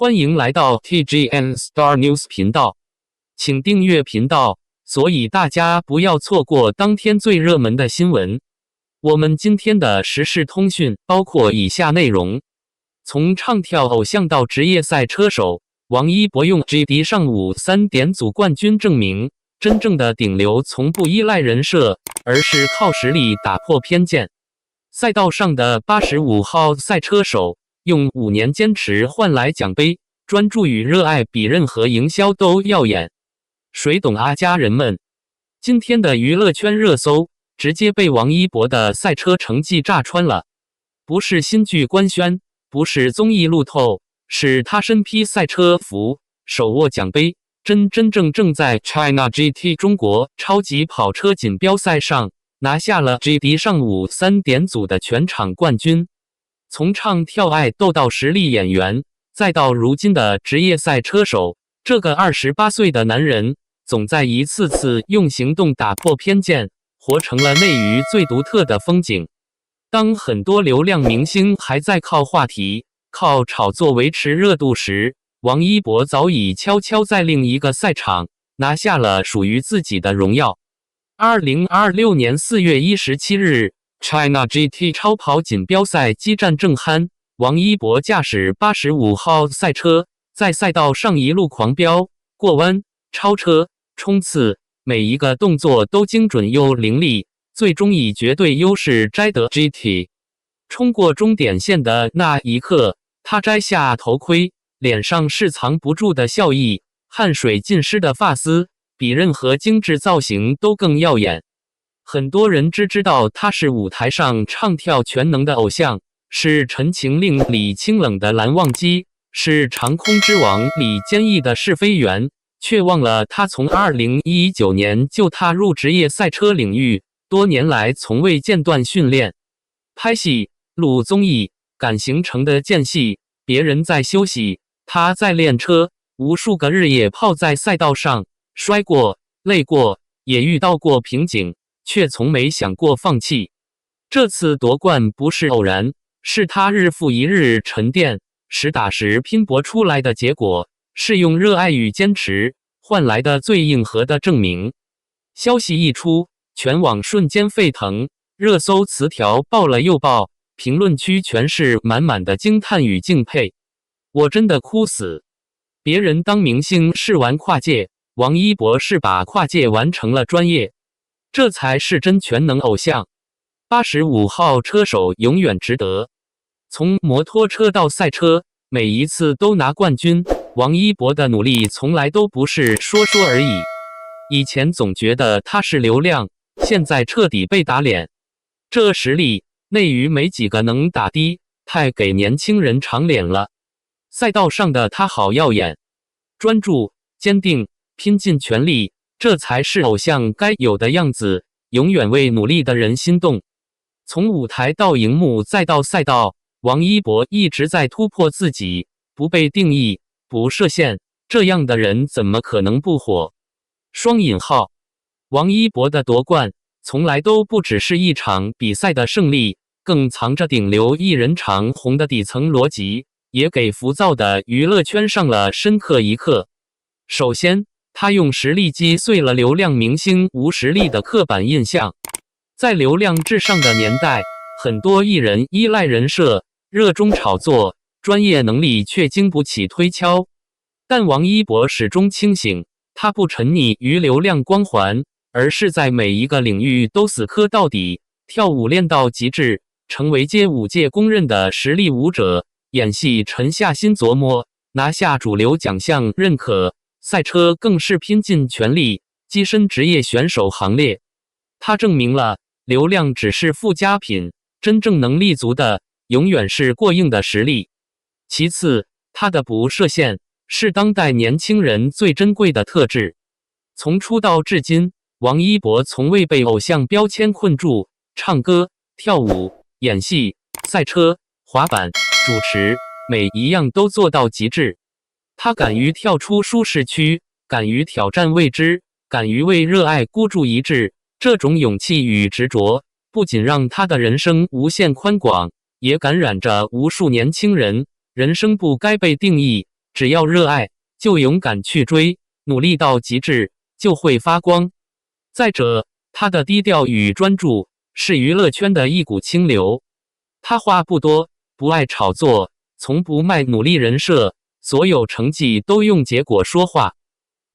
欢迎来到 TGN Star News 频道，请订阅频道，所以大家不要错过当天最热门的新闻。我们今天的时事通讯包括以下内容：从唱跳偶像到职业赛车手，王一博用 GD 上午3点组冠军证明，真正的顶流从不依赖人设，而是靠实力打破偏见。赛道上的85号赛车手用5年坚持换来奖杯，专注与热爱比任何营销都耀眼。谁懂啊，家人们？今天的娱乐圈热搜直接被王一博的赛车成绩炸穿了，不是新剧官宣，不是综艺路透，是他身披赛车服，手握奖杯，真正在 China GT 中国超级跑车锦标赛上拿下了 GD 上午3点组的全场冠军。从唱跳爱豆到实力演员，再到如今的职业赛车手，这个28岁的男人总在一次次用行动打破偏见，活成了内娱最独特的风景。当很多流量明星还在靠话题、靠炒作维持热度时，王一博早已悄悄在另一个赛场拿下了属于自己的荣耀。2026年4月17日，China GT 超跑锦标赛激战正酣，王一博驾驶85号赛车，在赛道上一路狂飙、过弯、超车、冲刺，每一个动作都精准又凌厉，最终以绝对优势摘得 GT。冲过终点线的那一刻，他摘下头盔，脸上是藏不住的笑意，汗水浸湿的发丝比任何精致造型都更耀眼。很多人只知道他是舞台上唱跳全能的偶像，是《陈情令》里清冷的蓝忘机，是《长空之王》里坚毅的试飞员，却忘了他从2019年就踏入职业赛车领域，多年来从未间断训练。拍戏、录综艺、赶行程的间隙，别人在休息，他在练车，无数个日夜泡在赛道上，摔过、累过，也遇到过瓶颈，却从没想过放弃。这次夺冠不是偶然，是他日复一日沉淀、实打实拼搏出来的结果，是用热爱与坚持换来的最硬核的证明。消息一出，全网瞬间沸腾，热搜词条爆了又爆，评论区全是满满的惊叹与敬佩。我真的哭死！别人当明星是玩跨界，王一博是把跨界完成了专业，这才是真全能偶像。85号车手永远值得。从摩托车到赛车，每一次都拿冠军，王一博的努力从来都不是说说而已。以前总觉得他是流量，现在彻底被打脸。这实力，内娱没几个能打的，太给年轻人长脸了。赛道上的他好耀眼，专注、坚定，拼尽全力，这才是偶像该有的样子，永远为努力的人心动。从舞台到荧幕再到赛道，王一博一直在突破自己，不被定义，不设限，这样的人怎么可能不火？双引号，王一博的夺冠从来都不只是一场比赛的胜利，更藏着顶流艺人长红的底层逻辑，也给浮躁的娱乐圈上了深刻一课。首先，他用实力击碎了流量明星无实力的刻板印象。在流量至上的年代，很多艺人依赖人设，热衷炒作，专业能力却经不起推敲。但王一博始终清醒，他不沉溺于流量光环，而是在每一个领域都死磕到底，跳舞练到极致，成为街舞界公认的实力舞者。演戏沉下心琢磨，拿下主流奖项认可，赛车更是拼尽全力，跻身职业选手行列。他证明了流量只是附加品，真正能力足的永远是过硬的实力。其次，他的不设限是当代年轻人最珍贵的特质。从出道至今，王一博从未被偶像标签困住，唱歌、跳舞、演戏、赛车、滑板、主持，每一样都做到极致。他敢于跳出舒适区，敢于挑战未知，敢于为热爱孤注一掷。这种勇气与执着，不仅让他的人生无限宽广，也感染着无数年轻人。人生不该被定义，只要热爱，就勇敢去追，努力到极致，就会发光。再者，他的低调与专注是娱乐圈的一股清流。他话不多，不爱炒作，从不卖努力人设，所有成绩都用结果说话，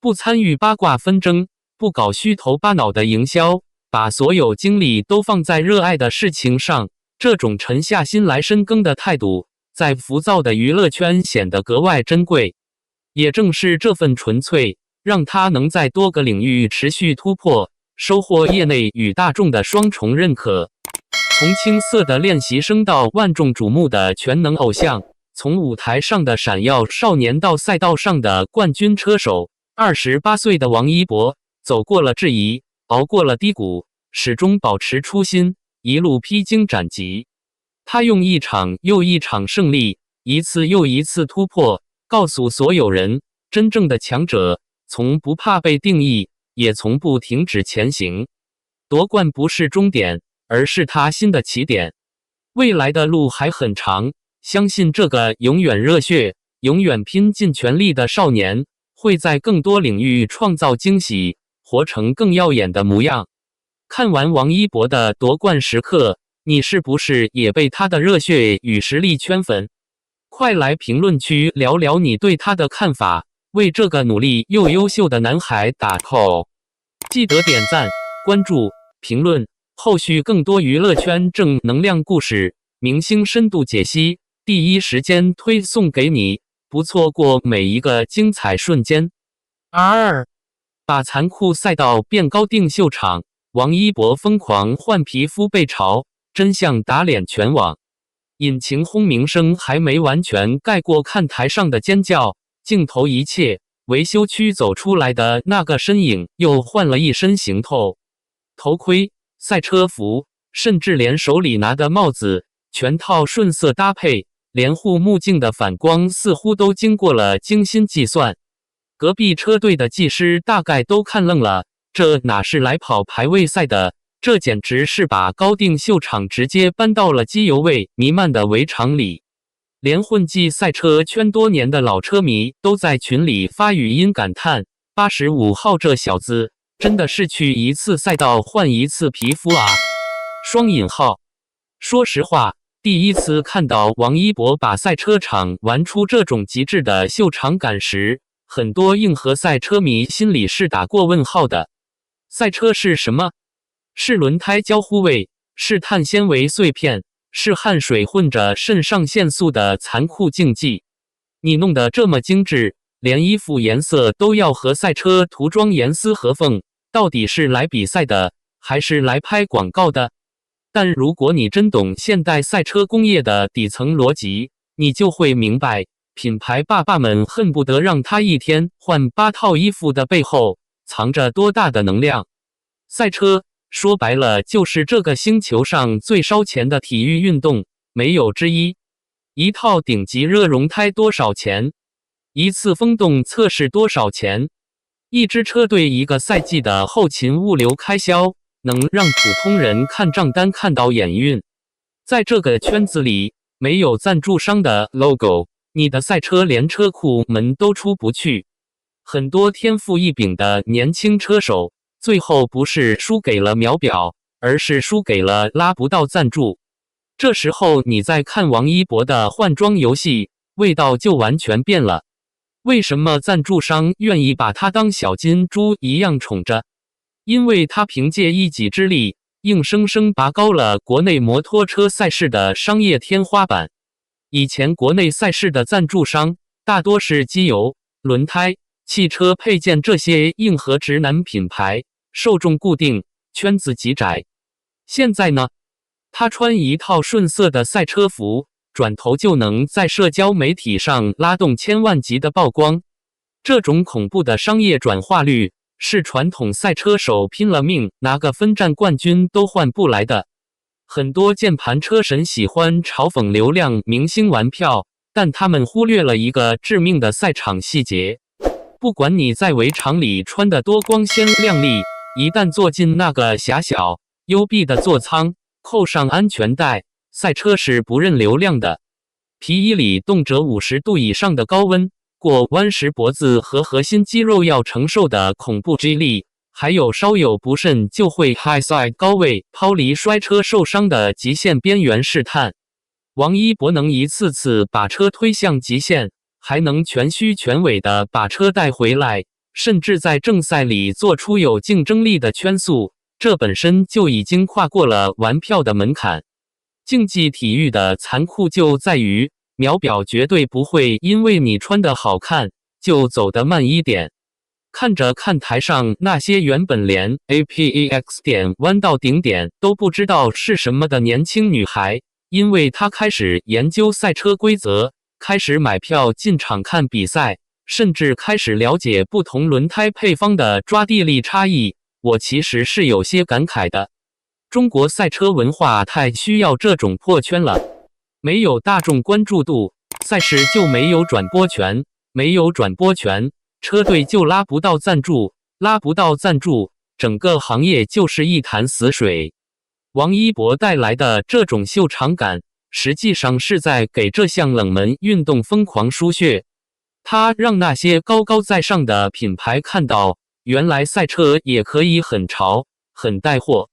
不参与八卦纷争，不搞虚头巴脑的营销，把所有精力都放在热爱的事情上。这种沉下心来深耕的态度，在浮躁的娱乐圈显得格外珍贵。也正是这份纯粹，让他能在多个领域持续突破，收获业内与大众的双重认可。从青涩的练习生到万众瞩目的全能偶像，从舞台上的闪耀少年到赛道上的冠军车手，28岁的王一博走过了质疑，熬过了低谷，始终保持初心，一路披荆斩棘。他用一场又一场胜利，一次又一次突破，告诉所有人，真正的强者从不怕被定义，也从不停止前行。夺冠不是终点，而是他新的起点。未来的路还很长，相信这个永远热血、永远拼尽全力的少年，会在更多领域创造惊喜，活成更耀眼的模样。看完王一博的夺冠时刻，你是不是也被他的热血与实力圈粉？快来评论区聊聊你对他的看法，为这个努力又优秀的男孩打 call。记得点赞、关注、评论，后续更多娱乐圈正能量故事、明星深度解析，第一时间推送给你，不错过每一个精彩瞬间。2. 把残酷赛道变高定秀场，王一博疯狂换皮肤被嘲，真相打脸全网。引擎轰鸣声还没完全盖过看台上的尖叫，镜头一切，维修区走出来的那个身影又换了一身行头，头盔、赛车服，甚至连手里拿的帽子，全套顺色搭配，连护目镜的反光似乎都经过了精心计算。隔壁车队的技师大概都看愣了，这哪是来跑排位赛的，这简直是把高定秀场直接搬到了机油味弥漫的围场里。连混迹赛车圈多年的老车迷都在群里发语音感叹：85号这小子真的是去一次赛道换一次皮肤啊！双引号。说实话，第一次看到王一博把赛车场玩出这种极致的秀场感时，很多硬核赛车迷心里是打过问号的。赛车是什么？是轮胎交互位，是碳纤维碎片，是汗水混着肾上腺素的残酷竞技。你弄得这么精致，连衣服颜色都要和赛车涂装严丝合缝，到底是来比赛的，还是来拍广告的？但如果你真懂现代赛车工业的底层逻辑，你就会明白，品牌爸爸们恨不得让他一天换8套衣服的背后，藏着多大的能量。赛车说白了就是这个星球上最烧钱的体育运动，没有之一。一套顶级热熔胎多少钱？一次风洞测试多少钱？一支车队一个赛季的后勤物流开销，能让普通人看账单看到眼晕。在这个圈子里，没有赞助商的 logo， 你的赛车连车库门都出不去。很多天赋异禀的年轻车手，最后不是输给了秒表，而是输给了拉不到赞助。这时候你再看王一博的换装游戏，味道就完全变了。为什么赞助商愿意把他当小金猪一样宠着？因为他凭借一己之力，硬生生拔高了国内摩托车赛事的商业天花板。以前国内赛事的赞助商大多是机油、轮胎、汽车配件这些硬核直男品牌，受众固定，圈子极窄。现在呢，他穿一套顺色的赛车服，转头就能在社交媒体上拉动千万级的曝光。这种恐怖的商业转化率，是传统赛车手拼了命拿个分站冠军都换不来的。很多键盘车神喜欢嘲讽流量明星玩票，但他们忽略了一个致命的赛场细节。不管你在围场里穿得多光鲜亮丽，一旦坐进那个狭小幽闭的座舱，扣上安全带，赛车是不认流量的。皮衣里动辄50度以上的高温，过弯时脖子和核心肌肉要承受的恐怖激励，还有稍有不慎就会 high side 高位抛离摔车受伤的极限边缘试探。王一博能一次次把车推向极限，还能全虚全尾的把车带回来，甚至在正赛里做出有竞争力的圈速，这本身就已经跨过了玩票的门槛。竞技体育的残酷就在于，秒表绝对不会因为你穿得好看就走得慢一点。看着看台上那些原本连 APEX 点弯到顶点都不知道是什么的年轻女孩，因为她开始研究赛车规则，开始买票进场看比赛，甚至开始了解不同轮胎配方的抓地力差异，我其实是有些感慨的。中国赛车文化太需要这种破圈了，没有大众关注度，赛事就没有转播权，没有转播权，车队就拉不到赞助，拉不到赞助，整个行业就是一潭死水。王一博带来的这种秀场感，实际上是在给这项冷门运动疯狂输血。他让那些高高在上的品牌看到，原来赛车也可以很潮，很带货。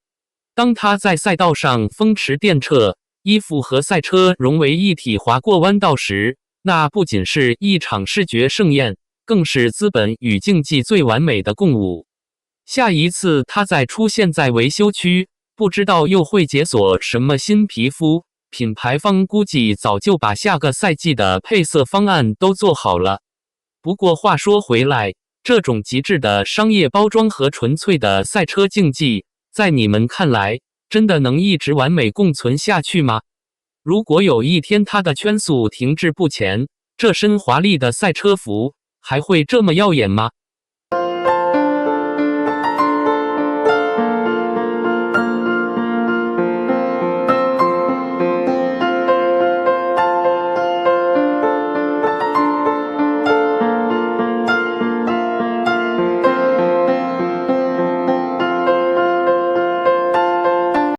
当他在赛道上风驰电掣，衣服和赛车融为一体划过弯道时，那不仅是一场视觉盛宴，更是资本与竞技最完美的共舞。下一次他再出现在维修区，不知道又会解锁什么新皮肤，品牌方估计早就把下个赛季的配色方案都做好了。不过话说回来，这种极致的商业包装和纯粹的赛车竞技，在你们看来，真的能一直完美共存下去吗？如果有一天它的圈速停滞不前，这身华丽的赛车服还会这么耀眼吗？